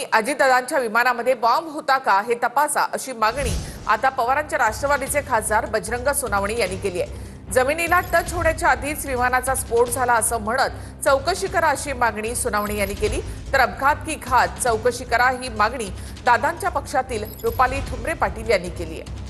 अजितदादांच्या विमानामध्ये बॉम्ब होता का हे तपासा अशी मागणी आता पवारांच्या राष्ट्रवादीचे खासदार बजरंग सोनावणे यांनी केली आहे। जमिनीला टच होण्याच्या आधीच विमानाचा स्फोट झाला असं म्हणत चौकशी करा अशी मागणी सोनावणे यांनी केली। तर अपघात की घात चौकशी करा ही मागणी दादांच्या पक्षातील रुपाली ठुमरे पाटील यांनी केली आहे।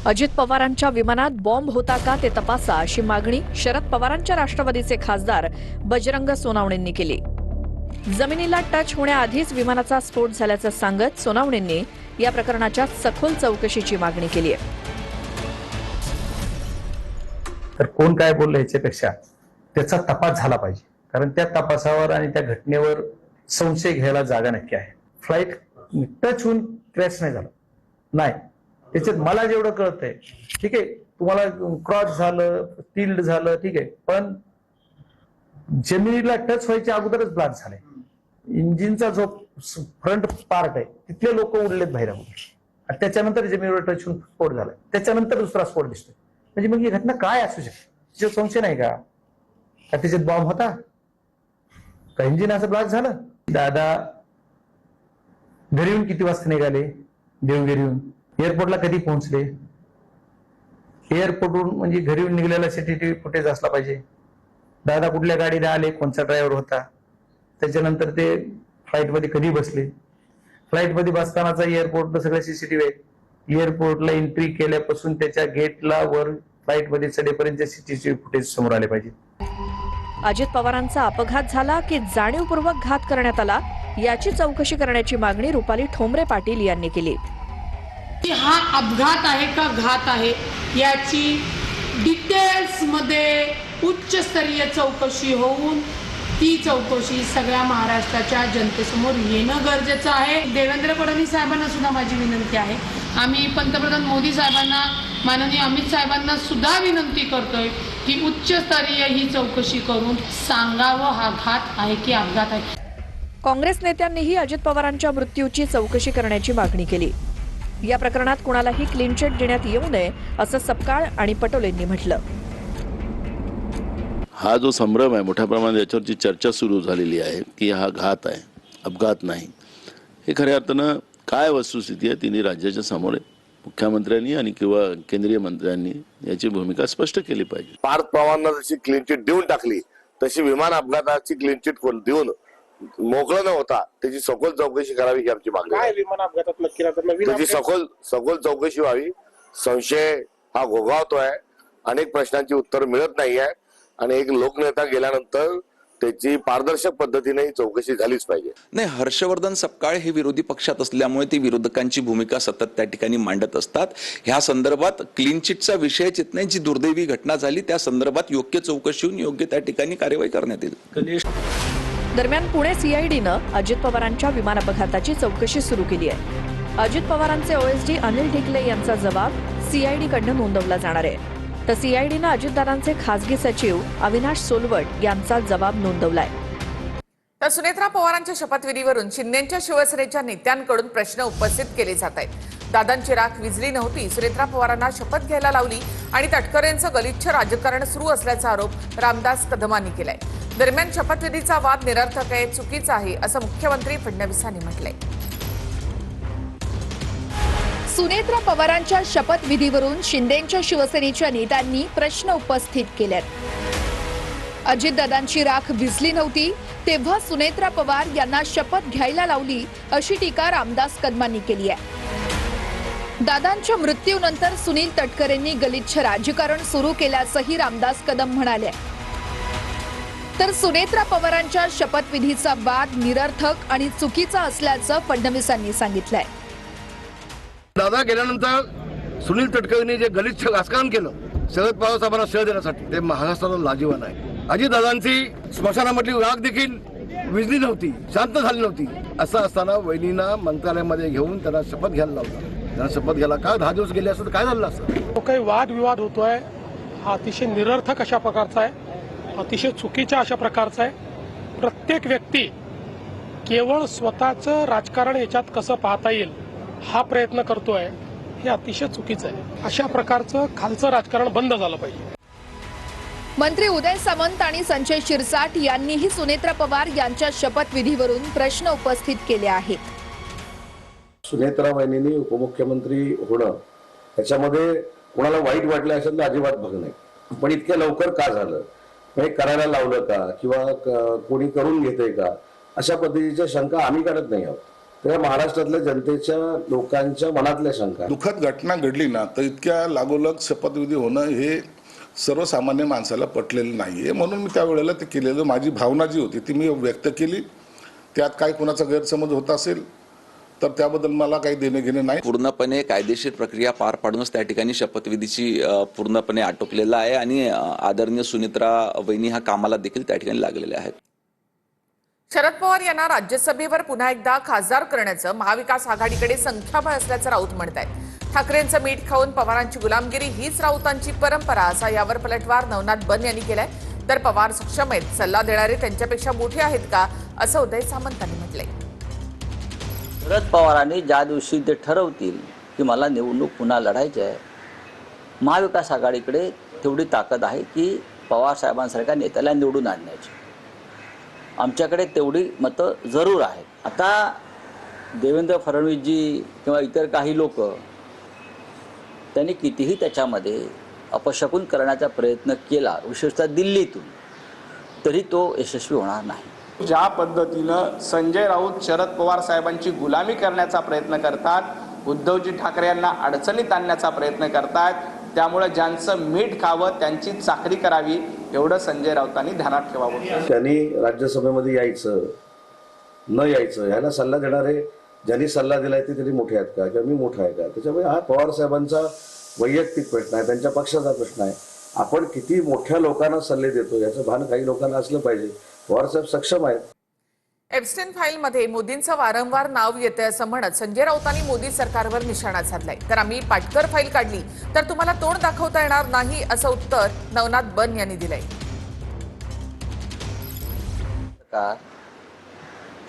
अजित पवारांच्या विमानात बॉम्ब होता का ते तपासा अशी मागणी शरद पवारांच्या राष्ट्रवादीचे खासदार बजरंग सोनावणेंनी केली। जमिनीला टच होण्याआधीच विमानाचा स्फोट झाल्याचं सांगत सोनावणेंनी या प्रकरणाच्या सखोल चौकशीची मागणी केली आहे। तर कोण काय बोललं याच्यापेक्षा त्याचा तपास झाला पाहिजे, कारण त्या तपासावर आणि त्या घटनेवर संशय घ्यायला जागा नक्की आहे। फ्लाईट टच होऊन क्रॅश नाही झालं, नाही त्याच्यात मला जेवढं कळतंय ठीक आहे, तुम्हाला क्रॉस झालं टिल्ड झालं ठीक आहे, पण जमिनीला टच व्हायच्या अगोदरच ब्लास्ट झालाय। इंजिनचा जो फ्रंट पार्ट आहे तिथले लोक उडलेत बाहेर आणि त्याच्यानंतर जमिनीवर टच होऊन स्फोट झालाय, त्याच्यानंतर दुसरा स्फोट दिसतोय। म्हणजे मग ही घटना काय असू शकते, तिच्यात संशय नाही का त्याच्यात बॉम्ब होता का, इंजिन असं ब्लास्ट झालं। दादा घरी येऊन किती वाजता निघाले, देवगिरीहून एअरपोर्टला कधी पोहोचले, एअरपोर्टवरून म्हणजे घरी येऊन निघालेला सीसीटीव्ही फुटेज असला पाहिजे। दादा कुठल्या गाडीने आले, कोणता ड्रायव्हर होता, त्याच्यानंतर ते फ्लाईटमध्ये कधी बसले, फ्लाईटमध्ये बसतानाचा एअरपोर्टला सगळे सीसीटीव्ही आहेत। एअरपोर्टला एंट्री केल्यापासून त्याच्या गेटला वर फ्लाईटमध्ये चढेपर्यंत सीसीटीव्ही फुटेज समोर आले पाहिजे। अजित पवारांचा अपघात झाला की जाणीवपूर्वक घात करण्यात आला याची चौकशी करण्याची मागणी रुपाली ठोंबरे पाटील यांनी केली। हा अपघात आहे का घात आहे याची डिटेल्स मध्ये उच्चस्तरीय चौकशी होऊन ती चौकशी सगळ्या महाराष्ट्राच्या जनतेसमोर येणं गरजेचं आहे। देवेंद्र फडणवीस साहेबांना सुद्धा माझी विनंती आहे, आम्ही पंतप्रधान मोदी साहेबांना, माननीय अमित साहेबांना सुद्धा विनंती करतोय की उच्चस्तरीय ही चौकशी करून सांगावं हा घात आहे की अपघात आहे। काँग्रेस नेत्यांनीही अजित पवारांच्या मृत्यूची चौकशी करण्याची मागणी केली। या प्रकरणात कुणालाही क्लीन चिट देण्यात येऊ नये असं सपकाळ आणि पटोलेंनी म्हटलं। हा जो संभ्रम आहे मोठ्या प्रमाणात याच्यावरची चर्चा सुरू झालेली आहे की हा घात आहे, अपघात नाही, हे खऱ्या अर्थानं काय वस्तुस्थिती आहे तिन्ही राज्याच्या समोर आहे। मुख्यमंत्र्यांनी आणि किंवा केंद्रीय मंत्र्यांनी याची भूमिका स्पष्ट केली पाहिजे। पार्थ पवारांना जशी क्लीन चिट देऊन टाकली तशी विमान अपघाताची क्लीन चिट देऊन मोकळं न होता त्याची सखोल चौकशी करावी ही आमची मागणी आहे। विमान अपघातात नक्की त्याची सखोल चौकशी व्हावी। संशय हा घोघावतोय, अनेक प्रश्नांची उत्तर मिळत नाहीये आणि एक लोकनेता गेल्यानंतर त्याची पारदर्शक पद्धतीने चौकशी झालीच पाहिजे। नाही, हर्षवर्धन सपकाळ हे विरोधी पक्षात असल्यामुळे ते विरोधकांची भूमिका सतत त्या ठिकाणी मांडत असतात। ह्या संदर्भात क्लीन चिटचा विषयच येत नाही, जी दुर्दैवी घटना झाली त्या संदर्भात योग्य चौकशी होऊन योग्य त्या ठिकाणी कार्यवाही करण्यात येईल। दरम्यान पुणे सीआयडीनं अजित पवारांच्या विमान अपघाताची चौकशी सुरू केली आहे। अजित पवारांचे ओएसडी अनिल ढिकले यांचा जबाब सीआयडीकडून नोंदवला जाणार आहे, तर सीआयडीनं अजितदादांचे खासगी सचिव अविनाश सोलवट यांचा जबाब नोंदवलाय। तर सुनेत्रा पवारांच्या शपथविधीवरून शिंदेच्या शिवसेनेच्या नेत्यांकडून प्रश्न उपस्थित केले जात आहेत। दादांची राख विझली नव्हती, सुनेत्रा पवारांना शपथ घ्यायला लावली आणि तटकरेंचं गलिच्छ राजकारण सुरू असल्याचा आरोप रामदास कदमांनी केलाय। दरम्यान शपथविधीचा वाद निरर्थक आहे, चुकीचा आहे असं मुख्यमंत्री फडणवीसांनी म्हटलंय। सुनेत्रा पवारांच्या शपथविधीवरून शिंदेच्या शिवसेनेच्या नेत्यांनी प्रश्न उपस्थित केलेत। अजितदादांची राख भिजली नव्हती तेव्हा सुनेत्रा पवार यांना शपथ घ्यायला लावली अशी टीका रामदास कदमांनी केली आहे। दादांच्या मृत्यूनंतर सुनील तटकरेंनी गलिच्छ राजकारण सुरू केल्याचंही रामदास कदम म्हणाले। तर सुनेत्रा पवारांच्या शपथविधीचा वाद निरर्थक आणि चुकीचा असल्याचं फडणवीसांनी सांगितलंय। दादा गेल्यानंतर सुनील तटकरेंनी जे गलिच्छ राजकारण केलं शरद पवार साहेबांना श्रेय देण्यासाठी ते महाराष्ट्राला लाजिरवाण आहे। अजितदादांची स्मशानामधली राख देखील विझली नव्हती, शांत झाली नव्हती, असं असताना वहिनींना मंत्रालयामध्ये घेऊन त्यांना शपथ घ्यायला लावला। त्यांना शपथ घ्यायला का 10 दिवस गेले असं तर काय झालं असतं। तो काही वादविवाद होतोय हा अतिशय निरर्थक अशा प्रकारचा आहे, अतिशय चुकीच्या अशा प्रकारचा आहे। प्रत्येक व्यक्ती केवळ स्वतःचं राजकारण याच्यात कसं पाहता येईल हा प्रयत्न करतोय, हे अतिशय चुकीचं आहे। अशा प्रकारचं खालचं राजकारण बंद झालं पाहिजे। मंत्री उदय सामंत आणि संजय शिरसाट यांनीही सुनेत्रा पवार यांच्या शपथविधीवरून प्रश्न उपस्थित केले आहेत. सुनेत्रा वहिनींनी उपमुख्यमंत्री होणं त्याच्यामध्ये कोणाला वाईट वाटलं असेल तर अजिबात भाग नाही, पण इतक्या लवकर का झालं, हे करायला लावलं का किंवा कोणी करून घेतंय का, अशा पद्धतीच्या शंका आम्ही करत नाही आहोत. त्या महाराष्ट्रातल्या जनतेच्या लोकांच्या मनातल्या शंका. दुःखद घटना घडली ना तर इतक्या लागोलग शपथविधी होणं हे सर्वसामान्य माणसाला पटलेलं नाहीये, म्हणून मी त्यावेळेला ते केलेलं, माझी भावना जी होती ती मी व्यक्त केली. त्यात काय कोणाचा गैरसमज होत असेल तर त्याबद्दल मला काही देणे घेणे नाही. पूर्णपणे कायदेशीर प्रक्रिया पार पाडूनच त्या ठिकाणी शपथविधीची पूर्णपणे आटोपलेला आहे आणि आदरणीय सुनेत्रा वहिनी हा कामाला देखील त्या ठिकाणी लागलेले आहेत. शरद पवार यांना राज्यसभेवर पुन्हा एकदा खासदार करण्याचं महाविकास आघाडीकडे संख्याबळ असल्याचं राऊत म्हणतायत. ठाकरेंचं मीठ खाऊन पवारांची गुलामगिरी हीच राऊतांची परंपरा असा यावर पलटवार नवनाथ बन यांनी केलाय. तर पवार सक्षम आहेत, सल्ला देणारे त्यांच्यापेक्षा मोठे आहेत का, असं उदय सामंतांनी म्हटलंय. शरद पवारांनी ज्या दिवशी ते ठरवतील की मला निवडणूक पुन्हा लढायची आहे, महाविकास आघाडीकडे तेवढी ताकद आहे की पवार साहेबांसारख्या नेत्याला निवडून आणण्याची. आमच्याकडे तेवढी मतं जरूर आहेत. आता देवेंद्र फडणवीसजी किंवा इतर काही लोक त्यांनी कितीही त्याच्यामध्ये अपशकुन करण्याचा प्रयत्न केला, विशेषतः दिल्लीतून, तरी तो यशस्वी होणार नाही. ज्या पद्धतीनं संजय राऊत शरद पवार साहेबांची गुलामी करण्याचा प्रयत्न करतात, उद्धवजी ठाकरे यांना अडचणीत आणण्याचा प्रयत्न करतात, त्यामुळे ज्यांचं मीठ खावं त्यांची चाकरी करावी एवढं संजय राऊतांनी ध्यानात ठेवावं. त्यांनी राज्यसभेमध्ये यायचं न यायचं ह्याला सल्ला देणारे ज्यांनी सल्ला दिलाय ते तरी मोठे आहेत का किंवा मी मोठा आहे का, त्याच्यामुळे हा पवार साहेबांचा वैयक्तिक प्रश्न आहे, त्यांच्या पक्षाचा प्रश्न आहे. आपण किती मोठ्या लोकांना सल्ले देतो याचं भान काही लोकांना असलं पाहिजे. पवार साहेब सक्षम आहेत. एप्स्टेन फाईलमध्ये मोदींचं वारंवार नाव येतंय असं म्हणत संजय राऊतांनी मोदी सरकारवर निशाणा साधलाय. तर आम्ही पाटकर फाईल काढली तर तुम्हाला तोंड दाखवता येणार नाही असं उत्तर नवनाथ बन यांनी दिलंय.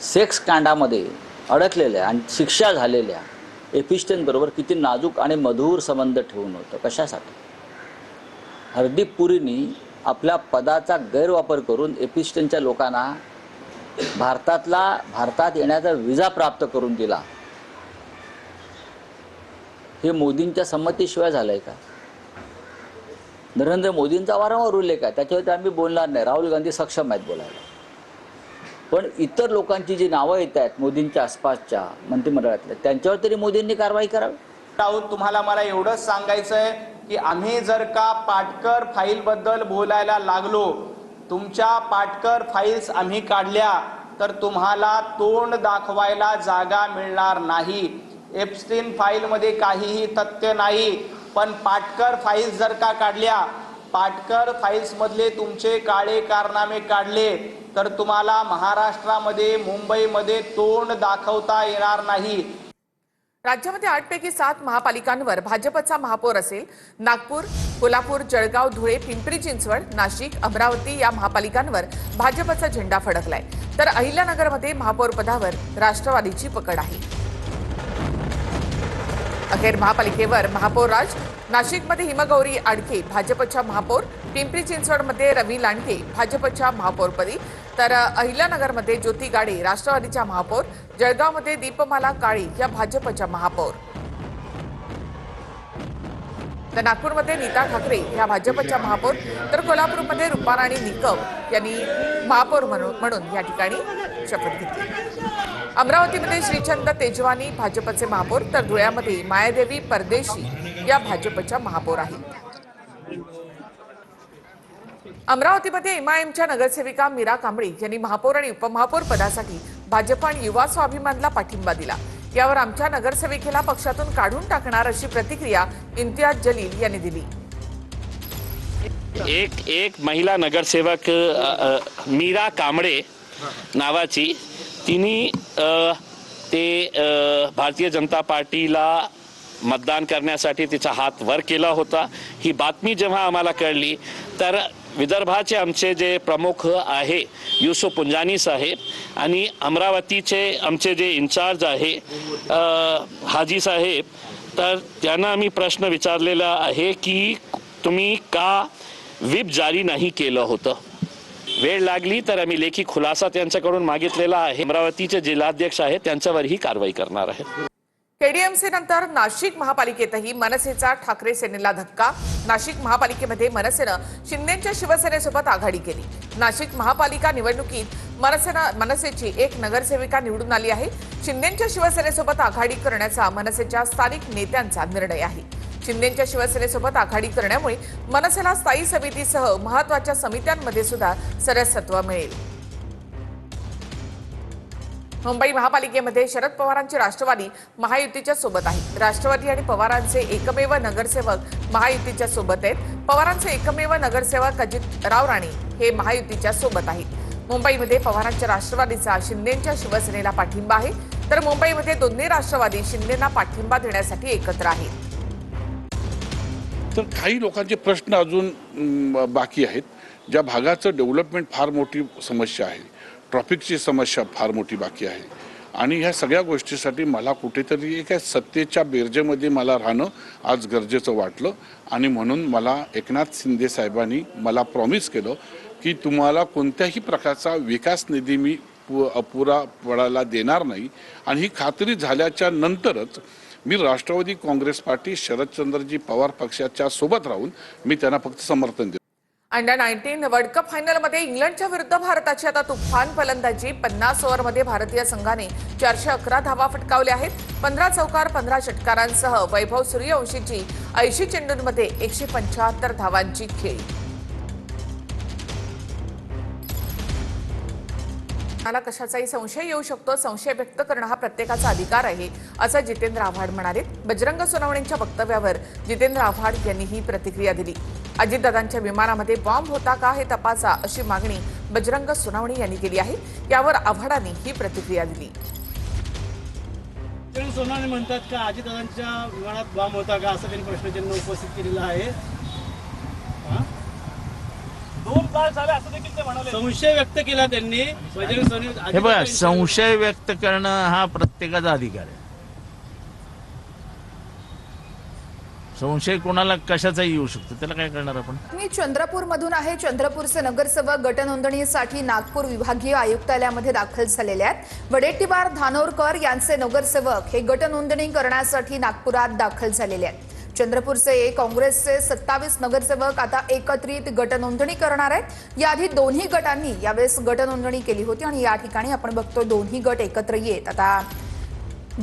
सेक्स कांडामध्ये अडकलेल्या आणि शिक्षा झालेल्या एपिस्टेन बरोबर किती नाजूक आणि मधुर संबंध ठेवून होतं. कशासाठी? हरदीप पुरीनी आपल्या पदाचा गैरवापर करून एपिस्टेनच्या लोकांना भारतात येण्याचा विजा प्राप्त करून दिला. हे मोदींच्या संमतीशिवाय झालंय का? नरेंद्र मोदींचा वारंवार उल्लेख आहे, त्याच्यावरती आम्ही बोलणार नाही. राहुल गांधी सक्षम आहेत बोलायला, पण इतर लोकांची जी नावं येत आहेत मोदींच्या आसपासच्या मंत्रिमंडळातल्या, त्यांच्यावर तरी मोदींनी कारवाई करावी. राऊत, तुम्हाला मला एवढंच सांगायचं आहे की आम्ही जर का पाटकर फाईल बद्दल बोलायला लागलो, तुमच्या पाटकर फाईल्स आम्ही काढल्या तर तुम्हाला तोंड दाखवायला जागा मिळणार नाही. एप्स्टीन फाईलमध्ये काहीही तथ्य नाही, पण पाटकर फाईल्स जर का काढल्या, पाटकर फाईल्स मधले तुमचे काळे कारनामे काढले तर तुम्हाला महाराष्ट्रामध्ये, मुंबईमध्ये तोंड दाखवता येणार नाही. राज्यामध्ये 8 पैकी 7 महापालिकांवर भाजपचा महापौर असेल. नागपूर, कोल्हापूर, जळगाव, धुळे, पिंपरी चिंचवड, नाशिक, अमरावती या महापालिकांवर भाजपचा झेंडा फडकलाय. तर अहिल्यानगरमध्ये महापौर पदावर राष्ट्रवादीची पकड आहे. अखेर महापालिकेवर महापौर राज. नाशिकमध्ये हिमगौरी आडके भाजपच्या महापौर, पिंपरी चिंचवडमध्ये रवी लांडके भाजपच्या महापौरपदी, तर अहिल्यानगरमध्ये ज्योती गाडे राष्ट्रवादीच्या महापौर, जळगावमध्ये दीपमाला काळे या भाजपच्या महापौर, तर नागपूरमध्ये नीता ठाकरे या भाजपच्या महापौर, तर कोल्हापूरमध्ये रुपाराणी निकम यांनी महापौर म्हणून या ठिकाणी शपथ घेतली. अमरावतीमध्ये श्रीचंद तेजवानी भाजपचे महापौर, तर धुळ्यामध्ये मायादेवी परदेशी या भाजपच्या महापौर आहेत. अमरावतीमध्ये एमआयएमच्या नगरसेविका मीरा कांबळे यांनी महापौर आणि उपमहापौर पदासाठी भाजप आणि युवा स्वाभिमानला पाठिंबा दिला. यावर आमच्या नगरसेविकेला पक्षातून काढून टाकणार अशी प्रतिक्रिया इम्तियाज जलील यांनी दिली. एक महिला नगरसेवक मीरा कांबळे नावाची, तिने भारतीय जनता पार्टीला मतदान करण्यासाठी तिचा हात वर केला होता. ही बातमी जेव्हा आम्हाला कळली तर विदर्भाचे आमचे जे प्रमुख आहे युसुफ पुंजानी साहेब आणि अमरावतीचे आमचे जे इन्चार्ज आहे हाजी साहेब, तर त्यांना आम्ही प्रश्न विचारलेला आहे की तुम्ही का व्हिप जारी नाही केलं होतं. वेळ लागली तर आम्ही लेखी खुलासा त्यांच्याकडून मागितलेला आहे. अमरावतीचे जिल्हाध्यक्ष आहेत त्यांच्यावरही कारवाई करणार आहे. केडीएमसी नंतर नाशिक महापालिकेतही मनसेचा ठाकरे सेनेला धक्का. नाशिक महापालिकेमध्ये मनसेनं शिंदेच्या शिवसेनेसोबत आघाडी केली. नाशिक महापालिका निवडणुकीत मनसेची एक नगरसेविका निवडून आली आहे. शिंदेच्या शिवसेनेसोबत आघाडी करण्याचा मनसेच्या स्थानिक नेत्यांचा निर्णय आहे. शिंदेच्या शिवसेनेसोबत आघाडी करण्यामुळे मनसेला स्थायी समितीसह महत्वाच्या समित्यांमध्ये सुद्धा सदस्यत्व मिळेल. मुंबई महापालिकेमध्ये शरद पवारांची राष्ट्रवादी महायुतीच्या सोबत आहे. राष्ट्रवादी आणि पवारांचे एकमेव नगरसेवक महायुतीच्या सोबत आहेत. पवारांचे एकमेव नगरसेवक अजित राणे हे महायुतीच्या सोबत आहेत. मुंबईमध्ये पवारांच्या राष्ट्रवादीचा शिंदेच्या शिवसेनेला पाठिंबा आहे, तर मुंबईमध्ये दोन्ही राष्ट्रवादी शिंदेना पाठिंबा देण्यासाठी एकत्र आहेत. तर काही लोकांचे प्रश्न अजून बाकी आहेत. ज्या भागाचं डेव्हलपमेंट फार मोठी समस्या आहे, ट्रॅफिकची समस्या फार मोठी बाकी आहे आणि ह्या सगळ्या गोष्टीसाठी मला कुठेतरी एका सत्तेच्या बेरजेमध्ये मला राहणं आज गरजेचं वाटलं आणि म्हणून मला एकनाथ शिंदे साहेबांनी मला प्रॉमिस केलं की तुम्हाला कोणत्याही प्रकारचा विकास निधी मी अपुरा पडायला देणार नाही आणि ही खात्री झाल्याच्या नंतरच मी राष्ट्रवादी काँग्रेस पार्टी शरदचंद्रजी पवार पक्षाच्या सोबत राहून मी त्यांना फक्त समर्थन देतो. अंडर-19 वर्ल्ड कप फायनलमध्ये इंग्लंडच्या विरुद्ध भारताची आता तुफान फलंदाजी. 50 ओव्हरमध्ये भारतीय संघाने 411 धावा फटकावल्या आहेत. 15 चौकार 15 षटकारांसह वैभव सूर्यवंशीची 80 चेंडूंमध्ये 175 धावांची खेळी. मला कशाचाही संशय येऊ शकतो. संशय व्यक्त करणं हा प्रत्येकाचा अधिकार आहे, असं जितेंद्र आव्हाड म्हणाले. बजरंग सोनवणेंच्या वक्तव्यावर जितेंद्र आव्हाड यांनी ही प्रतिक्रिया दिली. अजितदादांच्या विमानामध्ये बॉम्ब होता का हे तपासा, अशी मागणी बजरंग सोनवणे यांनी केली आहे. यावर आव्हाडांनी ही प्रतिक्रिया दिली. सोनवणे म्हणतात का अजितदादांच्या विमानात बॉम्ब होता का, असं त्यांनी प्रश्नचिन्ह उपस्थित केलेलं आहे. 2 तास झाले असं देखील ते म्हणाले. संशय व्यक्त केला त्यांनी. बजरंग सोनवणे हे बघा, संशय व्यक्त करणं हा प्रत्येकाचा अधिकार आहे. संशय कोणाला कशाचाही येऊ शकतो, त्याला काय करणार आपण. मी चंद्रपूरमधून आहे. चंद्रपूरचे नगरसेवक गटनोंदणीसाठी नागपूर विभागीय आयुक्तालयामध्ये दाखल झालेले आहेत. वडेट्टीवार धानोरकर यांचे नगरसेवक हे गटनोंदणी करण्यासाठी नागपुरात दाखल झालेले आहेत. चंद्रपूरचे काँग्रेसचे 27 नगरसेवक आता एकत्रित गटनोंदणी करणार आहेत. याआधी दोन्ही गटांनी यावेळेस गटनोंदणी केली होती आणि या ठिकाणी आपण बघतो दोन्ही गट एकत्र येत आता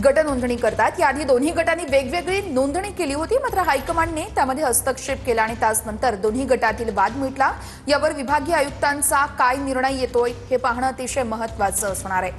गटनोंदणी करतात. याआधी दोन्ही गटांनी वेगवेगळी नोंदणी केली होती, मात्र हायकमांडने त्यामध्ये हस्तक्षेप केला आणि त्यानंतर दोन्ही गटातील वाद मिटला. यावर विभागीय आयुक्तांचा काय निर्णय येतोय हे पाहणं अतिशय महत्त्वाचं असणार आहे.